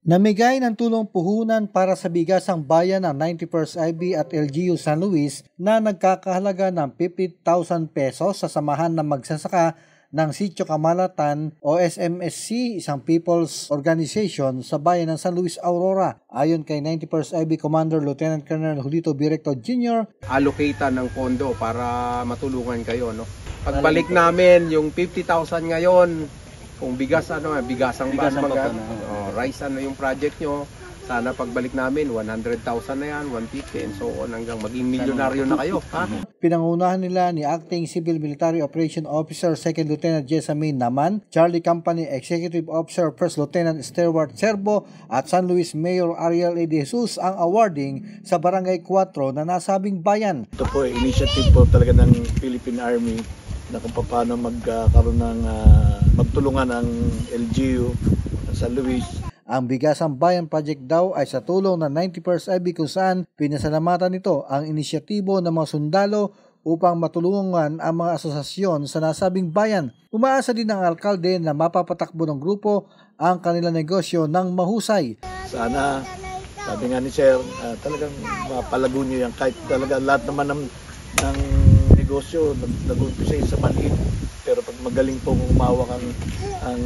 Namigay ng tulong puhunan para sa bigas ang bayan ng 91st IB at LGU San Luis na nagkakahalaga ng 50,000 pesos sa samahan ng magsasaka ng Sitio Kamalatan o SMSC, isang people's organization sa bayan ng San Luis, Aurora. Ayon kay 91st IB Commander Lieutenant Colonel Julito Directo Jr., allocate ng pondo para matulungan kayo, no? Pagbalik namin yung 50,000 ngayon, kung bigasang rice yung project nyo, sana pagbalik namin 100,000 na yan, 150 and so on hanggang maging milyonaryo na kayo, ha? Pinangunahan nila ni Acting Civil Military Operation Officer 2nd Lieutenant Jessamine Naman, Charlie Company Executive Officer 1st Lieutenant Stewart Serbo at San Luis Mayor Ariel A. De Jesus ang awarding sa Barangay 4 na nasabing bayan. Ito po initiative po talaga ng Philippine Army na kung paano magkaroon ng magtulungan ang LGU sa San Luis. Ang Bigasang Bayan Project daw ay sa tulong ng 91st IB kung saan pinasalamatan nito ang inisyatibo ng mga sundalo upang matulungan ang mga asosasyon sa nasabing bayan. Umaasa din ang alkalde na mapapatakbo ng grupo ang kanilang negosyo ng mahusay. Sana, sabi nga ni Sir, talagang mapalago niyo yan kahit talaga lahat naman ng negosyo nag-umpisa sa maliit, pero pag magaling pong umawak ang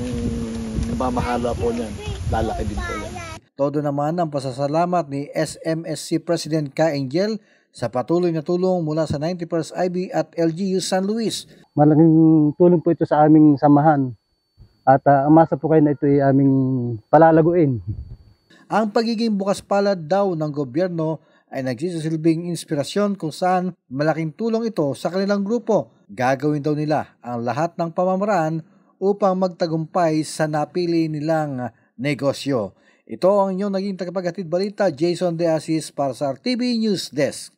mamahala po niyan, lalaki din po yan. Todo naman ang pasasalamat ni SMSC President Ka Angel sa patuloy na tulong mula sa 91st IB at LGU San Luis. Malaking tulong po ito sa aming samahan at amasa po kayo na ito ay aming palalaguin. Ang pagiging bukas palad daw ng gobyerno ay nagsisilbing inspirasyon kung saan malaking tulong ito sa kanilang grupo. Gagawin daw nila ang lahat ng pamamaraan upang magtagumpay sa napili nilang negosyo. Ito ang inyong naging tagapaghatid balita, Jason De Asis para sa RTV News Desk.